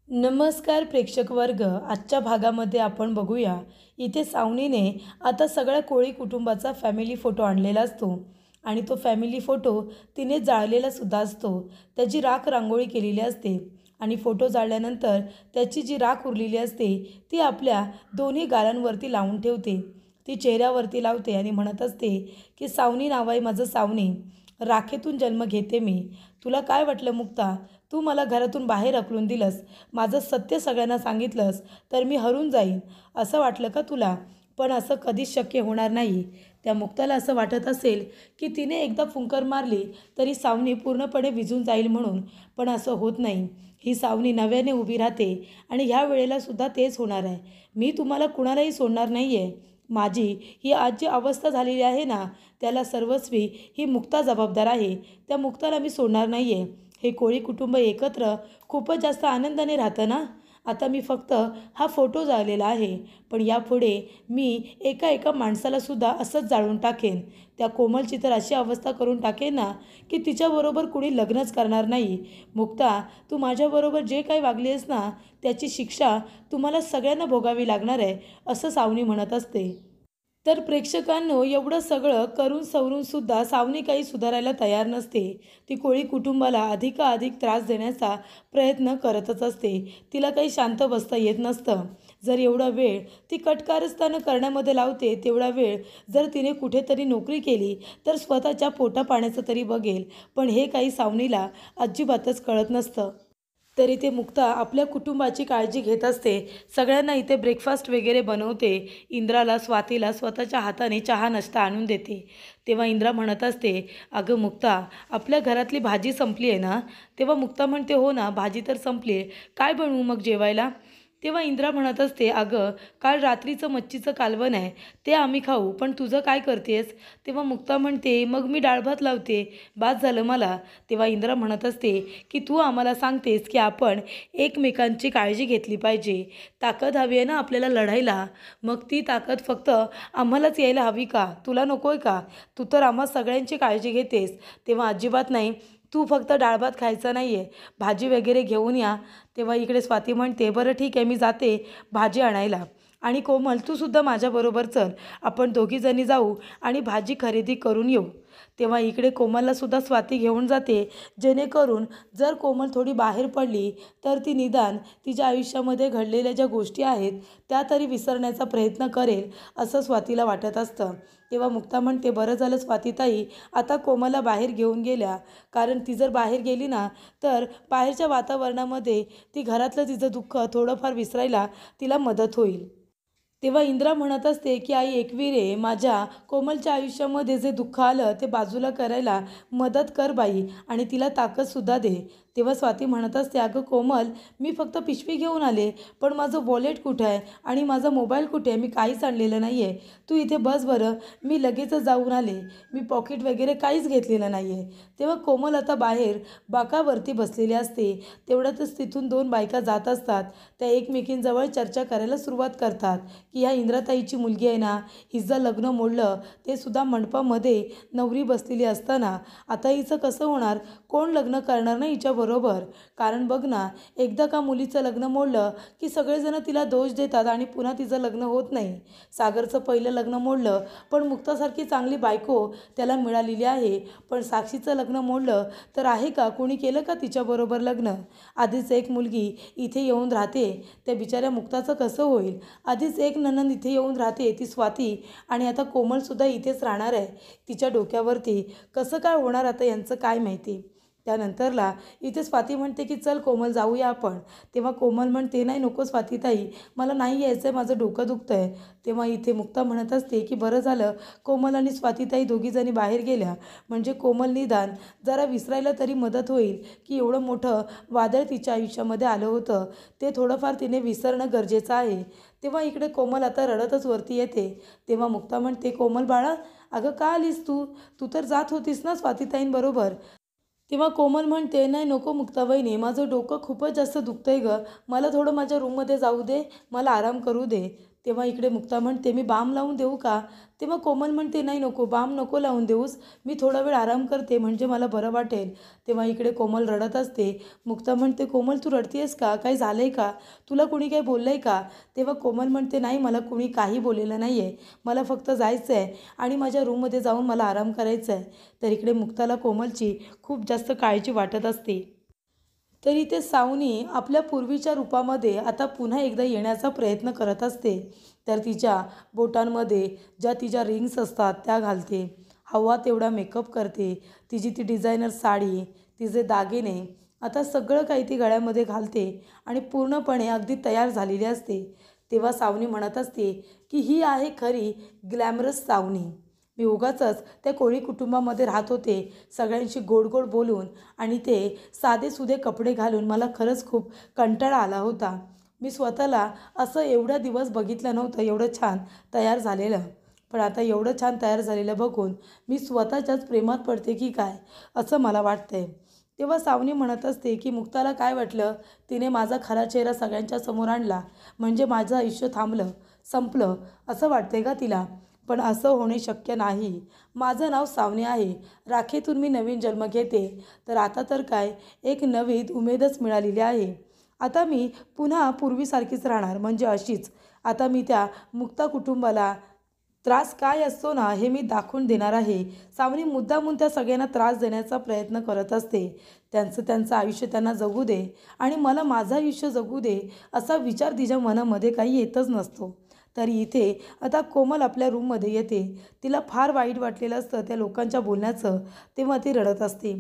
नमस्कार प्रेक्षक वर्ग. आजच्या भागामध्ये आपण बघूया. इथे सावनीने आता सगळ्या कोळी कुटुंबाचा फॅमिली फोटो आणलेला असतो आणि तो फॅमिली फोटो तिने जाळलेला सुद्धा असतो. त्याची राख रांगोळी केलेली असते आणि फोटो जाळल्यानंतर त्याची जी राख उरलेली असते ती आपल्या दोन्ही गालांवरती लावून ठेवते. ती चेहऱ्यावरती लावते आणि म्हणत असते की सावनी नाव आहे माझं सावनी, राखेतून जन्म घेते मी. तुला काय वाटलं मुक्ता? तू मला घरातून बाहेर हकलून दिलंस, माझं सत्य सगळ्यांना सांगितलंस तर मी हरून जाईन असं वाटलं का तुला? पण असं कधीच शक्य होणार नाही. त्या मुक्ताला असं वाटत असेल की तिने एकदा फुंकर मारली तरी सावनी पूर्णपणे विझून जाईल म्हणून, पण असं होत नाही. ही सावनी नव्याने उभी राहते आणि ह्या वेळेला सुद्धा तेच होणार आहे. मी तुम्हाला कुणालाही सोडणार नाही आहे. माझी ही आज जी अवस्था झालेली आहे ना, त्याला सर्वस्वी ही मुक्ता जबाबदार आहे. त्या मुक्ताला मी सोडणार नाही आहे. हे कोळी कुटुंब एकत्र खूपच जास्त आनंदाने राहतं ना. आता मी फक्त हा फोटो जाळलेला आहे, पण यापुढे मी एका एका माणसाला सुद्धा असंच जाळून टाकेन. त्या कोमलची तर अशी अवस्था करून टाकेन ना की तिच्याबरोबर कुणी लग्नच करणार नाही. मुक्ता, तू माझ्याबरोबर जे काही वागली आहेस ना, त्याची शिक्षा तुम्हाला सगळ्यांना भोगावी लागणार आहे असं सावनी म्हणत असते. तर प्रेक्षकांनो, एवढं सगळं करून सवरूनसुद्धा सावनी काही सुधारायला तयार नसते. ती कोळी कुटुंबाला अधिकाधिक त्रास देण्याचा प्रयत्न करतच असते. तिला काही शांत बसता येत नसतं. जर एवढा वेळ ती कटकारस्थानं करण्यामध्ये लावते, तेवढा वेळ जर तिने कुठेतरी नोकरी केली तर स्वतःच्या पोटापाण्याचं तरी बघेल. पण हे काही सावनीला अजिबातच कळत नसतं. तर इथे मुक्ता आपल्या कुटुंबाची काळजी घेत असते. सगळ्यांना इथे ब्रेकफास्ट वगैरे बनवते. इंद्राला, स्वातीला स्वतःच्या हाताने चहा नाश्ता आणून देते. तेव्हा इंद्रा म्हणत असते, अगं मुक्ता, आपल्या घरातली भाजी संपली आहे ना? तेव्हा मुक्ता म्हणते, हो ना, भाजी तर संपली आहे. काय बनवू मग जेवायला? तेव्हा इंद्रा म्हणत असते, अगं काल रात्रीचं मच्छीचं कालवण आहे, ते आम्ही खाऊ, पण तुझं काय करतेस? तेव्हा मुक्ता म्हणते, मग मी डाळ भात लावते, बास झालं मला. तेव्हा इंद्रा म्हणत असते की तू आम्हाला सांगतेस की आपण एकमेकांची काळजी घेतली पाहिजे. ताकद हवी आहे ना आपल्याला लढायला, मग ती ताकद फक्त आम्हालाच यायला हवी का? तुला नको आहे का? तू तर आम्हा सगळ्यांची काळजी घेतेस. तेव्हा अजिबात नाही. तू फक्त डाळ भात खायचा नाही आहे, भाजी वगैरे घेऊन या. तेव्हा इकडे स्वाती म्हणते, बरं ठीक आहे, मी जाते भाजी आणायला. आणि कोमल, तू सुद्धा माझ्याबरोबर चल, आपण दोघीजणी जाऊ आणि भाजी खरेदी करून येऊ. तेव्हा इकडे कोमलला सुद्धा स्वाती घेऊन जाते, जेणेकरून जर कोमल थोडी बाहेर पडली तर ती निदान तिच्या आयुष्यामध्ये घडलेल्या ज्या गोष्टी आहेत त्या तरी विसरण्याचा प्रयत्न करेल असं स्वातीला वाटत असतं. तेव्हा मुक्ता म्हणते, बरं झालं स्वातीताई आता कोमलला बाहेर घेऊन गेल्या, कारण ती जर बाहेर गेली ना तर बाहेरच्या वातावरणामध्ये ती घरातलं तिचं दुःख थोडंफार विसरायला तिला मदत होईल. तेव्हा इंद्रा म्हणत असते की आई एकवीरे, माझ्या कोमलच्या आयुष्यामध्ये जे दुःख आलं ते बाजूला करायला मदत कर बाई आणि तिला ताकदसुद्धा दे. तेव्हा स्वाती म्हणत असते, अगं कोमल, मी फक्त पिशवी घेऊन आले, पण माझं वॉलेट कुठं आहे आणि माझा मोबाईल कुठे आहे? मी काहीच आणलेलं नाही आहे. तू इथे बस बरं, मी लगेचच जाऊन आले. मी पॉकेट वगैरे काहीच घेतलेलं नाही आहे. तेव्हा कोमल आता बाहेर बाकावरती बसलेली असते. तेवढ्यातच तिथून दोन बायका जात असतात. त्या एकमेकींजवळ चर्चा करायला सुरुवात करतात की ह्या इंद्राताईची मुलगी आहे ना, हिचं लग्न मोडलं, ते सुद्धा मंडपामध्ये नवरी बसलेली असताना. आता हिचं कसं होणार? कोण लग्न करणार ना हिच्याबरोबर? कारण बघ ना, एकदा का मुलीचं लग्न मोडलं की सगळेजण तिला दोष देतात आणि पुन्हा तिचं लग्न होत नाही. सागरचं पहिलं लग्न मोडलं, पण मुक्तासारखी चांगली बायको त्याला मिळालेली आहे, पण साक्षीचं लग्न मोडलं तर आहे का कोणी केलं का तिच्याबरोबर लग्न? आधीच एक मुलगी इथे येऊन राहते, त्या बिचाऱ्या मुक्ताचं कसं होईल? आधीच एक नणंद इथे येऊन राहते, ती स्वाती, आणि आता कोमलसुद्धा इथेच राहणार आहे. तिच्या डोक्यावरती कसं काय होणार आता यांचं काय माहिती. त्यानंतरला इथे स्वाती म्हणते की चल कोमल, जाऊया आपण. तेव्हा कोमल म्हणते, नाही नको स्वातीताई, मला नाही यायचं आहे, माझं डोकं दुखतं आहे. तेव्हा इथे मुक्ता म्हणत असते की बरं झालं कोमल आणि स्वातीताई दोघीजणी बाहेर गेल्या, म्हणजे कोमल निदान जरा विसरायला तरी मदत होईल की एवढं मोठं वादळ तिच्या आयुष्यामध्ये आलं होतं, ते थोडंफार तिने विसरणं गरजेचं आहे. तेव्हा इकडे कोमल आता रडतच वरती येते. तेव्हा मुक्ता म्हणते, कोमल बाळा, अगं का आलीस तू? तू तर जात होतीस ना स्वातीताईंबरोबर. तेव्हा कोमल म्हणते, नाही नको मुक्ता वहिनी, माझं डोकं खूपच जास्त दुखतंय गं, मला थोडं माझ्या रूममध्ये जाऊ दे, मला आराम करू दे. तेव्हा इकडे मुक्ता म्हणते मी बाम लावून देऊ का? तेव्हा कोमल म्हणते नाही नको, बाम नको लावून देऊस, मी थोडा वेळ आराम करते म्हणजे मला बरं वाटेल. तेव्हा इकडे कोमल रडत असते. मुक्ता म्हणते कोमल तू रडतेस का? काही झालं आहे का? तुला कुणी काही बोललं आहे का? तेव्हा कोमल म्हणते नाही मला कुणी काही बोललेलं नाही आहे, मला फक्त जायचं आहे आणि माझ्या रूममध्ये जाऊन मला आराम करायचा आहे. तर इकडे मुक्ताला कोमलची खूप जास्त काळजी वाटत असते. तरी ते सावनी आपल्या पूर्वीच्या रूपामध्ये आता पुन्हा एकदा येण्याचा प्रयत्न करत असते. तर तिच्या बोटांमध्ये ज्या तिच्या रिंग्स असतात त्या घालते, हवा तेवढा मेकअप करते, तिची ती डिझायनर साडी, तिचे दागिने, आता सगळं काही ती गळ्यामध्ये घालते आणि पूर्णपणे अगदी तयार झालेली असते. तेव्हा सावनी म्हणत असते की ही आहे खरी ग्लॅमरस सावनी. मी उगाचच त्या कोळी कुटुंबामध्ये राहत होते, सगळ्यांशी गोड गोड बोलून आणि ते साधेसुधे कपडे घालून मला खरंच खूप कंटाळा आला होता. मी स्वतःला असं एवढा दिवस बघितलं नव्हतं एवढं छान तयार झालेलं. पण आता एवढं छान तयार झालेलं बघून मी स्वतःच्याच प्रेमात पडते की काय असं मला वाटतंय. तेव्हा सावनी म्हणत असते की मुक्ताला काय वाटलं, तिने माझा खरा चेहरा सगळ्यांच्या समोर आणला म्हणजे माझं आयुष्य थांबलं, संपलं असं वाटतंय का तिला? पण असं होणे शक्य नाही. माझं नाव सावनी आहे, राखेतून मी नवीन जन्म घेते. तर आता तर काय एक नवी उमेदच मिळालेली आहे. आता मी पुन्हा पूर्वीसारखीच राहणार म्हणजे अशीच. आता मी त्या मुक्ता कुटुंबाला त्रास काय असतो ना हे मी दाखवून देणार आहे. सावनी मुद्दामून त्या सगळ्यांना त्रास देण्याचा प्रयत्न करत असते. त्यांचं आयुष्य त्यांना जगू दे आणि मला माझं आयुष्य जगू दे असा विचार तिच्या मनामध्ये काही येतच नसतो. तरी इथे आता कोमल आपल्या रूममध्ये येते. तिला फार वाईट वाटलेलं असतं त्या लोकांच्या बोलण्याचं. तेव्हा ती रडत असते.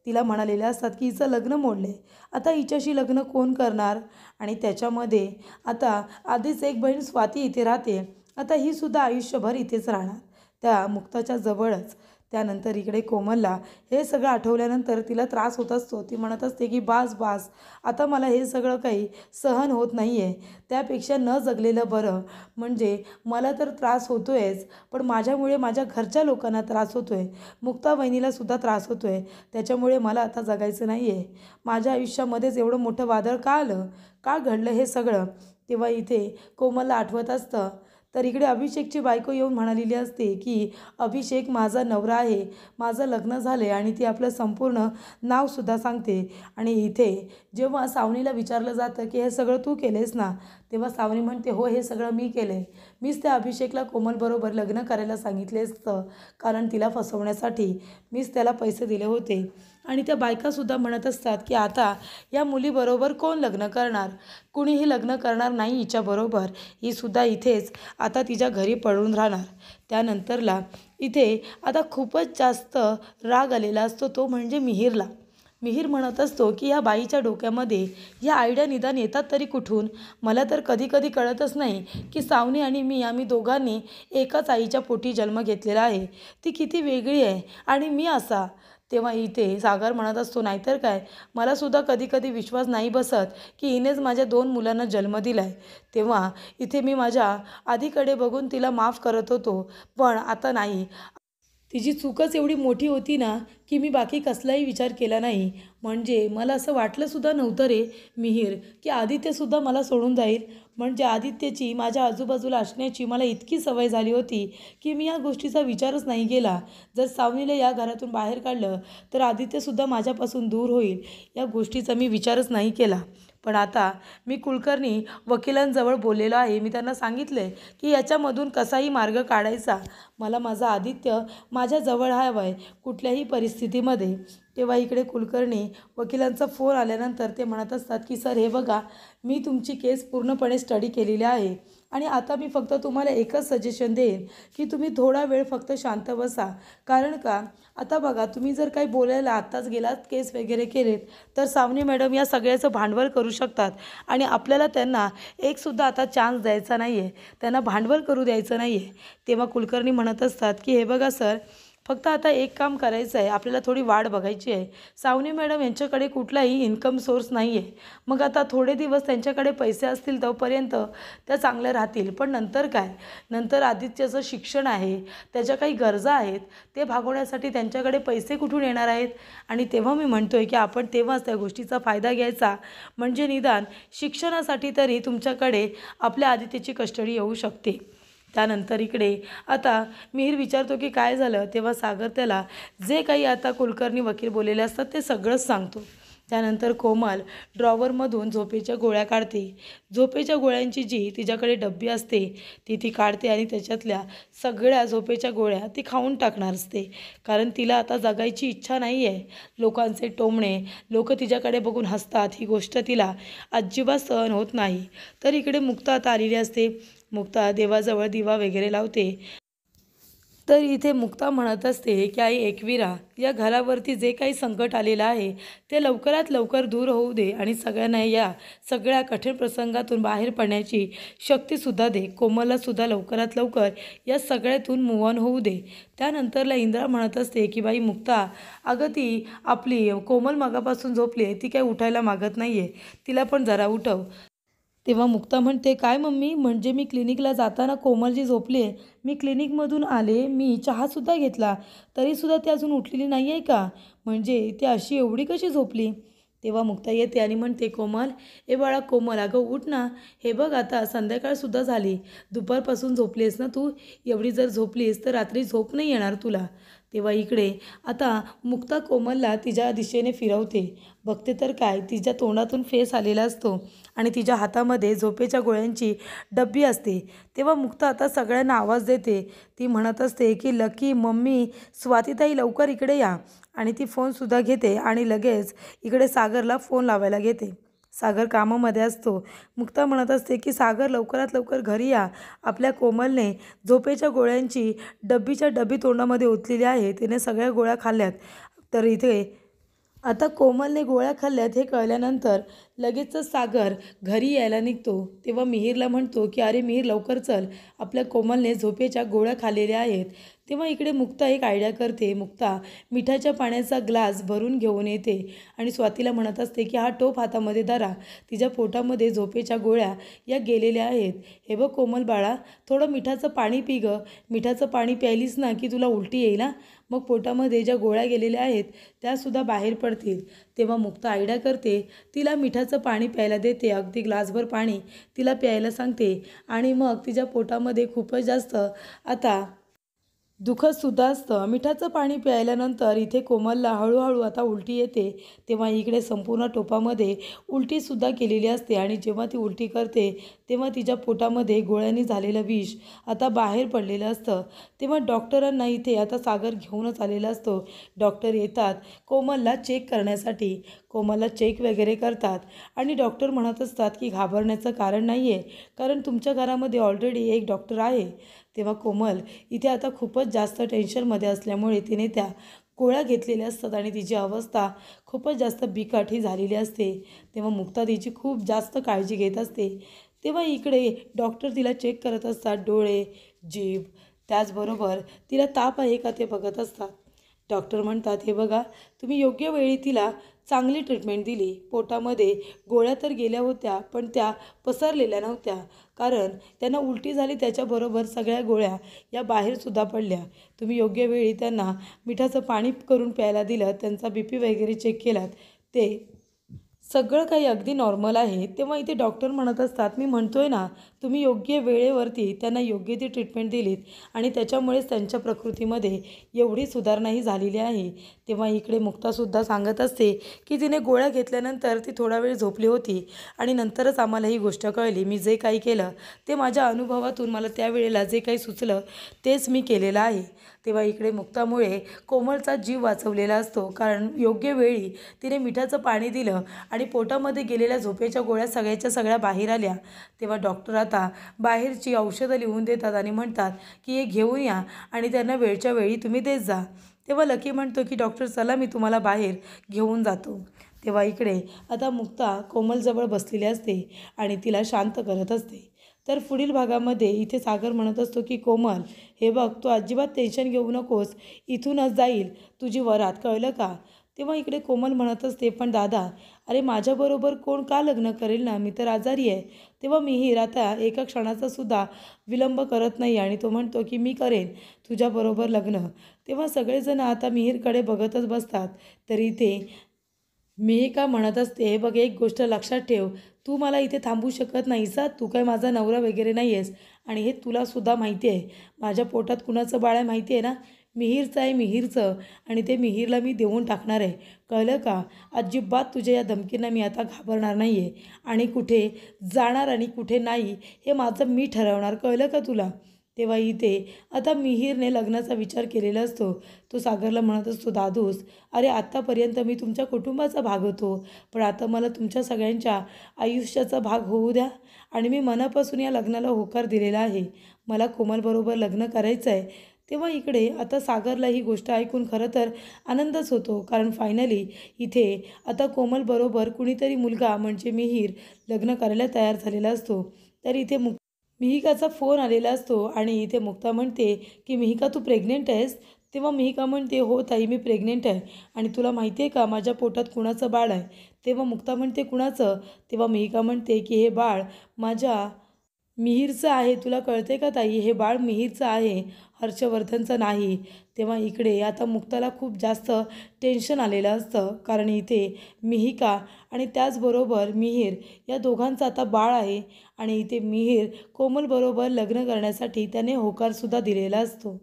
तिला म्हणालेले असतात की हिचं लग्न मोडले, आता हिच्याशी लग्न कोण करणार? आणि त्याच्यामध्ये आता आधीच एक बहीण स्वाती इथे राहते, आता ही सुद्धा आयुष्यभर इथेच राहणार त्या मुक्ताच्या जवळच. त्यानंतर इकडे कोमलला हे सगळं आठवल्यानंतर तिला त्रास होत असतो. ती म्हणत असते की बास बास, आता मला हे सगळं काही सहन होत नाही आहे, त्यापेक्षा न जगलेलं बरं. म्हणजे मला तर त्रास होतो आहेच, पण माझ्यामुळे माझ्या घरच्या लोकांना त्रास होतो आहे, मुक्ता बहिणीलासुद्धा त्रास होतो आहे, त्याच्यामुळे मला आता जगायचं नाही आहे. माझ्या आयुष्यामध्येच एवढं मोठं वादळ का आलं, का घडलं हे सगळं? तेव्हा इथे कोमलला आठवत असतं. तर इकडे अभिषेकची बायको येऊन म्हणालेली असते की अभिषेक माझा नवरा आहे, माझं लग्न झालं आहे आणि ती आपलं संपूर्ण नावसुद्धा सांगते. आणि इथे जेव्हा सावनीला विचारलं जातं की हे सगळं तू केलेस ना, तेव्हा सावनी म्हणते हो हे सगळं मी केलं आहे. मीच त्या अभिषेकला कोमलबरोबर लग्न करायला सांगितले असतं, कारण तिला फसवण्यासाठी मीच त्याला पैसे दिले होते. आणि त्या बायकासुद्धा म्हणत असतात की आता या मुलीबरोबर कोण लग्न करणार? कुणीही लग्न करणार नाही हिच्याबरोबर, ही सुद्धा इथेच आता तिच्या घरी पडून राहणार. त्यानंतरला इथे आता खूपच जास्त राग आलेला असतो, तो म्हणजे मिहीरला. मिहीर म्हणत असतो की या बाईच्या डोक्यामध्ये या आयडिया निदान येतात तरी कुठून? मला तर कधी कधी कळतच नाही की सावनी आणि मी आम्ही दोघांनी एकाच आईच्या पोटी जन्म घेतलेला आहे, ती किती वेगळी आहे आणि मी असा. तेव्हा इथे सागर म्हणत असतो नाहीतर काय, मलासुद्धा कधी कधी विश्वास नाही बसत की हिनेच माझ्या 2 मुलांना जन्म दिला आहे. तेव्हा इथे मी माझ्या आधीकडे बघून तिला माफ करत होतो, पण आता नाही. तिची चूकच एवढी मोठी होती ना की मी बाकी कसलाही विचार केला नाही. म्हणजे मला असं वाटलंसुद्धा नव्हतं रे मिहीर की आदित्यसुद्धा मला सोडून जाईल. म्हणजे आदित्यची माझ्या आजूबाजूला असण्याची मला इतकी सवय झाली होती की मी या गोष्टीचा विचारच नाही केला. जर सावनीला या घरातून बाहेर काढलं तर आदित्यसुद्धा माझ्यापासून दूर होईल, या गोष्टीचा मी विचारच नाही केला. पण आता मी कुलकर्णी वकिलांजवळ बोललेलो आहे. मी त्यांना सांगितलं आहे की याच्यामधून कसाही मार्ग काढायचा, मला माझा आदित्य माझ्याजवळ हवा आहे कुठल्याही परिस्थितीमध्ये. तेव्हा इकडे कुलकर्णी वकिलांचा फोन आल्यानंतर ते म्हणत असतात की सर हे बघा, मी तुमची केस पूर्णपणे स्टडी केलेली आहे आणि आता मी फक्त तुम्हाला एकच सजेशन देईन की तुम्ही थोडा वेळ फक्त शांत बसा. कारण का आता बघा, तुम्ही जर काही बोलायला आत्ताच गेलात, केस वगैरे केलेत, तर सावनी मॅडम या सगळ्याचं भांडवल करू शकतात आणि आपल्याला त्यांना एकसुद्धा आता चान्स द्यायचा नाही आहे, त्यांना भांडवल करू द्यायचं नाही आहे. तेव्हा कुलकर्णी म्हणत असतात की हे बघा सर, फक्त आता एक काम करायचं आहे, आपल्याला थोडी वाट बघायची आहे. सावनी मॅडम यांच्याकडे कुठलाही इन्कम सोर्स नाही आहे. मग आता थोडे दिवस त्यांच्याकडे पैसे असतील तोपर्यंत त्या चांगल्या राहतील. पण नंतर काय? नंतर आदित्यचं शिक्षण आहे, त्याच्या काही गरजा आहेत, ते भागवण्यासाठी त्यांच्याकडे पैसे कुठून येणार आहेत? आणि तेव्हा मी म्हणतोय की आपण तेव्हाच त्या गोष्टीचा फायदा घ्यायचा, म्हणजे निदान शिक्षणासाठी तरी तुमच्याकडे आपल्या आदित्यची कस्टडी येऊ शकते. त्यानंतर इकडे आता मिहीर विचारतो की काय झालं, तेव्हा सागर त्याला जे काही आता कुलकर्णी वकील बोललेले असतात ते सगळंच सांगतो. त्यानंतर कोमल ड्रॉवरमधून झोपेच्या गोळ्या काढते. झोपेच्या गोळ्यांची जी तिच्याकडे डब्बी असते ती काढते आणि त्याच्यातल्या सगळ्या झोपेच्या गोळ्या ती खाऊन टाकणार असते. कारण तिला आता जगायची इच्छा नाही आहे. लोकांचे टोमणे, लोक तिच्याकडे बघून हसतात, ही गोष्ट तिला अजिबात सहन होत नाही. तर इकडे मुक्ता आता आलेली असते. मुक्ता देवाजवळ दिवा वगैरे लावते. तर इथे मुक्ता म्हणत असते की आई एकविरा, या घरावरती जे काही संकट आलेलं आहे ते लवकरात लवकर दूर होऊ दे आणि सगळ्यांना या सगळ्या कठीण प्रसंगातून बाहेर पडण्याची शक्तीसुद्धा दे. कोमललासुद्धा लवकरात लवकर या सगळ्यातून मूव्ह ऑन होऊ दे. त्यानंतरला इंद्रा म्हणत असते की बाई मुक्ता, अगं ती आपली कोमल मगापासून झोपली आहे, ती काय उठायला मागत नाही आहे, तिला पण जरा उठव. तेव्हा मुक्ता म्हणते, काय मम्मी, म्हणजे मी क्लिनिकला जाताना कोमलजी झोपली आहे, मी क्लिनिकमधून आले, मी चहासुद्धा घेतला, तरीसुद्धा ती अजून उठलेली नाही आहे का? म्हणजे ती अशी एवढी कशी झोपली? तेव्हा मुक्ता येते आणि म्हणते, कोमल, ए बाळा कोमल, अगं उठ ना, हे बघ आता संध्याकाळसुद्धा झाली, दुपारपासून झोपलीस ना तू, एवढी जर झोपलीस तर रात्री झोप नाही येणार तुला. तेव्हा इकडे आता मुक्ता कोमलला तिच्या दिशेने फिरवते. बघते तर काय, तिच्या तोंडातून फेस आलेला असतो आणि तिच्या हातामध्ये झोपेच्या गोळ्यांची डब्बी असते. तेव्हा मुक्ता आता सगळ्यांना आवाज देते. ती म्हणत असते की लकी, मम्मी, स्वातीताई लवकर इकडे या. आणि ती फोनसुद्धा घेते आणि लगेच इकडे सागरला फोन लावायला घेते. सागर कामामध्ये असतो. मुक्ता म्हणत असते की सागर, लवकरात लवकर घरी या, आपल्या कोमलने झोपेच्या गोळ्यांची डब्बीच्या डब्बी तोंडामध्ये ओतलेली आहे, तिने सगळ्या गोळ्या खाल्ल्यात. तर इथे आता कोमलने गोळ्या खाल्ल्यात हे कळल्यानंतर लगेचच सागर घरी यायला निघतो. तेव्हा मिहीरला म्हणतो की अरे मिहीर, लवकर चल, आपल्या कोमलने झोपेच्या गोळ्या खाल्लेल्या आहेत. तेव्हा इकडे मुक्ता एक आयडिया करते. मुक्ता मिठाच्या पाण्याचा ग्लास भरून घेऊन येते आणि स्वातीला म्हणत असते की हा टोप हातामध्ये धरा, तिच्या पोटामध्ये झोपेच्या गोळ्या या गेलेल्या आहेत. हे बघ कोमल बाळा, थोडं मिठाचं पाणी पी गं, मिठाचं पाणी प्यायलीस ना की तुला उलटी येईल ना, मग पोटामध्ये ज्या गोळ्या गेलेल्या आहेत त्यासुद्धा बाहेर पडतील. तेव्हा मुक्ता आयडिया करते, तिला मिठाचं पाणी प्यायला देते, अगदी ग्लासभर पाणी तिला प्यायला सांगते आणि मग तिच्या पोटामध्ये खूपच जास्त आता दुखतसुद्धा असतं. मिठाचं पाणी प्यायल्यानंतर इथे कोमलला हळूहळू आता उलटी येते. तेव्हा इकडे संपूर्ण टोपामध्ये उलटीसुद्धा केलेली असते आणि जेव्हा ती उलटी करते तेव्हा तिच्या पोटामध्ये गोळ्यांनी झालेलं विष आता बाहेर पडलेलं असतं. तेव्हा डॉक्टरांना इथे आता सागर घेऊनच आलेला असतो. डॉक्टर येतात कोमलला चेक करण्यासाठी. कोमलला चेक वगैरे करतात आणि डॉक्टर म्हणत असतात की घाबरण्याचं कारण नाही आहे, कारण तुमच्या घरामध्ये ऑलरेडी एक डॉक्टर आहे. तेव्हा कोमल इथे आता खूपच जास्त टेन्शनमध्ये असल्यामुळे तिने त्या गोळ्या घेतलेल्या असतात आणि तिची अवस्था खूपच जास्त बिकट ही झालेली असते. तेव्हा मुक्ता तिची खूप जास्त काळजी घेत असते. तेव्हा इकडे डॉक्टर तिला चेक करत असतात, डोळे, जीभ, त्याचबरोबर तिला ताप आहे का ते बघत असतात. डॉक्टर म्हणतात, हे बघा, तुम्ही योग्य वेळी तिला चांगली ट्रीटमेंट दिली. पोटामध्ये गोळ्या तर गेल्या होत्या पण त्या पसरलेल्या नव्हत्या, कारण त्यांना उलटी झाली त्याच्याबरोबर सगळ्या गोळ्या या बाहेरसुद्धा पडल्या. तुम्ही योग्य वेळी त्यांना मिठाचं पाणी करून प्यायला दिलं, त्यांचा BP वगैरे चेक केलात, ते सगळं काही अगदी नॉर्मल आहे. तेव्हा इथे डॉक्टर म्हणत असतात, मी म्हणतोय ना, तुम्ही योग्य वेळेवरती त्यांना योग्य ती ट्रीटमेंट दिलीत आणि त्याच्यामुळेच त्यांच्या प्रकृतीमध्ये एवढी सुधारणाही झालेली आहे. तेव्हा इकडे मुक्तासुद्धा सांगत असते की तिने गोळ्या घेतल्यानंतर ती थोडा वेळ झोपली होती आणि नंतरच आम्हाला ही गोष्ट कळली. मी जे काही केलं ते माझ्या अनुभवातून मला त्यावेळेला जे काही सुचलं तेच मी केलेलं आहे. तेव्हा इकडे मुक्तामुळे कोमलचा जीव वाचवलेला असतो, कारण योग्य वेळी तिने मिठाचं पाणी दिलं आणि पोटामध्ये गेलेल्या झोपेच्या गोळ्या सगळ्याच्या सगळ्या बाहेर आल्या. तेव्हा डॉक्टर आता बाहेरची औषधं लिहून देतात आणि म्हणतात की हे घेऊन या आणि त्यांना वेळच्या वेळी तुम्ही देत जा. तेव्हा लकी म्हणतो की डॉक्टर चला, मी तुम्हाला बाहेर घेऊन जातो. तेव्हा इकडे आता मुक्ता कोमलजवळ बसलेली असते आणि तिला शांत करत असते. तर पुढील भागामध्ये इथे सागर म्हणत असतो की कोमल, हे बघ, तू अजिबात टेन्शन घेऊ नकोस, इथूनच जाईल तुझी वरात, कळलं का? तेव्हा इकडे कोमल म्हणत असते, पण दादा, अरे माझ्याबरोबर कोण का लग्न करेल ना, मी तर आजारी आहे. तेव्हा मिहीर आता एका क्षणाचा सुद्धा विलंब करत नाही आणि तो म्हणतो की मी करेन तुझ्याबरोबर लग्न. तेव्हा सगळेजण आता मिहीरकडे बघतच बसतात. तर इथे मिहिका म्हणत असते, हे बघ, एक गोष्ट लक्षात ठेव, तू मला इथे थांबू शकत नाहीस हां. तू काय माझा नवरा वगैरे नाही आहेस आणि हे तुलासुद्धा माहिती आहे. माझ्या पोटात कुणाचं बाळ आहे माहिती आहे ना? मिहीरचं आहे, मिहीरचं. आणि ते मिहीरला मी देऊन टाकणार आहे, कळलं का? अजिबात तुझ्या या धमकींना मी आता घाबरणार नाही आहे आणि कुठे जाणार आणि कुठे नाही हे माझं मी ठरवणार, कळलं का तुला? तेव्हा इथे आता मिहीरने लग्नाचा विचार केलेला असतो. तो सागरला म्हणत असतो, दादूस, अरे आत्तापर्यंत मी तुमच्या कुटुंबाचा भाग होतो, पण आता मला तुमच्या सगळ्यांच्या आयुष्याचा भाग होऊ द्या आणि मी मनापासून या लग्नाला होकार दिलेला आहे. मला कोमलबरोबर लग्न करायचं आहे. तेव्हा इकडे आता सागरला ही गोष्ट ऐकून खरं तर आनंदच होतो, कारण फायनली इथे आता कोमलबरोबर कुणीतरी मुलगा म्हणजे मिहीर लग्न करायला तयार झालेला असतो. तर इथे मिहिकाचा फोन आलेला असतो आणि इथे मुक्ता म्हणते की मिहिका, तू प्रेग्नेंट आहेस? तेव्हा मिहिका म्हणते, हो ताई, मी प्रेग्नेंट आहे आणि तुला माहिती आहे का माझ्या पोटात कुणाचं बाळ आहे? तेव्हा मुक्ता म्हणते, कुणाचं? तेव्हा मिहिका म्हणते की हे बाळ माझ्या मिहीरचं आहे. तुला कळते का ताई, हे बाळ मिहीरचं आहे, हर्षवर्धनचं नाही. तेव्हा इकडे आता मुक्ताला खूप जास्त टेन्शन आलेलं असतं, कारण इथे मिहिका आणि त्याचबरोबर मिहीर या दोघांचं आता बाळ आहे आणि इथे मिहीर कोमलबरोबर लग्न करण्यासाठी त्याने होकारसुद्धा दिलेला असतो.